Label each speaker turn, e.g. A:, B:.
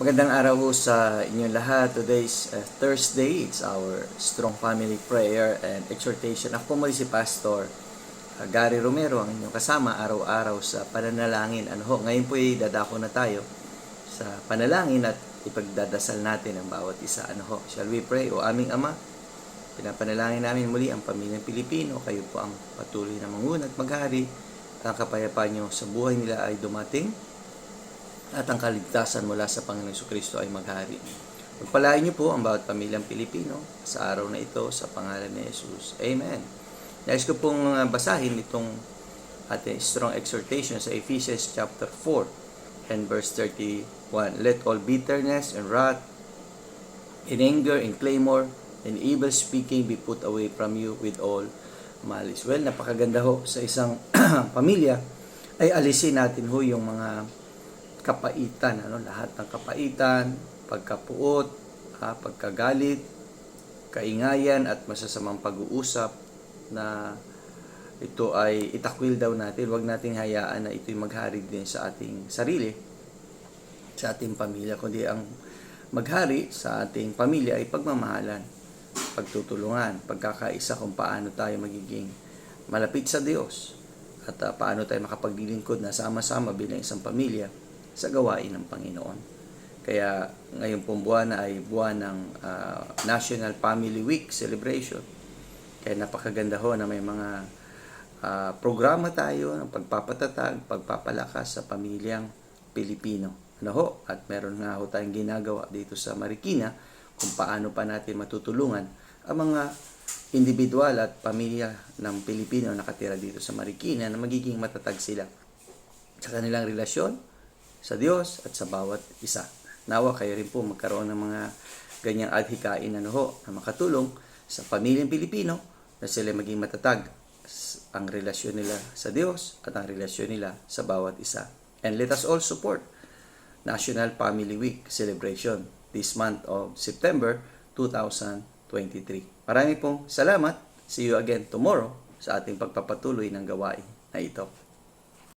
A: Magandang araw po sa inyong lahat. Today is Thursday. It's our Strong Family Prayer and Exhortation. Ako po muli si Pastor Gary Romero, ang inyong kasama araw-araw sa pananalangin. Ngayon po ay dadako na tayo sa panalangin at ipagdadasal natin ang bawat isa. Shall we pray? O aming Ama, pinapanalangin namin muli ang pamilyang Pilipino. Kayo po ang patuloy na manguna at maghari. Ang kapayapaan nyo sa buhay nila ay dumating at ang kaligtasan mula sa Panginoong Jesucristo ay maghari. Pagpalain niyo po ang bawat pamilyang Pilipino sa araw na ito sa pangalan ni Jesus. Amen. Nais ko pong basahin itong ating strong exhortation sa Ephesians chapter 4 and verse 31. Let all bitterness and wrath and anger and clamor and evil speaking be put away from you with all malice. Well, napakaganda ho sa isang pamilya ay alisin natin ho yung mga kapaitan, lahat ng kapaitan, pagkapuot, pagkagalit, kaingayan at masasamang pag-uusap na ito ay itakwil daw natin. Huwag nating hayaan na ito'y maghari din sa ating sarili, sa ating pamilya, kundi ang maghari sa ating pamilya ay pagmamahalan, pagtutulungan, pagkakaisa kung paano tayo magiging malapit sa Diyos at paano tayo makapaglilingkod na sama-sama bilang isang pamilya sa gawain ng Panginoon. Kaya ngayon pong buwan ay buwan ng National Family Week celebration. Kaya napakaganda ho na may mga programa tayo ng pagpapatatag, pagpapalakas sa pamilyang Pilipino. At meron nga ho tayong ginagawa dito sa Marikina kung paano pa natin matutulungan ang mga individual at pamilya ng Pilipino nakatira dito sa Marikina na magiging matatag sila sa kanilang relasyon sa Diyos at sa bawat isa. Nawa kayo rin po magkaroon ng mga ganyang adhikain na makatulong sa pamilyang Pilipino na sila maging matatag ang relasyon nila sa Diyos at ang relasyon nila sa bawat isa. And let us all support National Family Week celebration this month of September 2023. Maraming pong salamat. See you again tomorrow sa ating pagpapatuloy ng gawain na ito.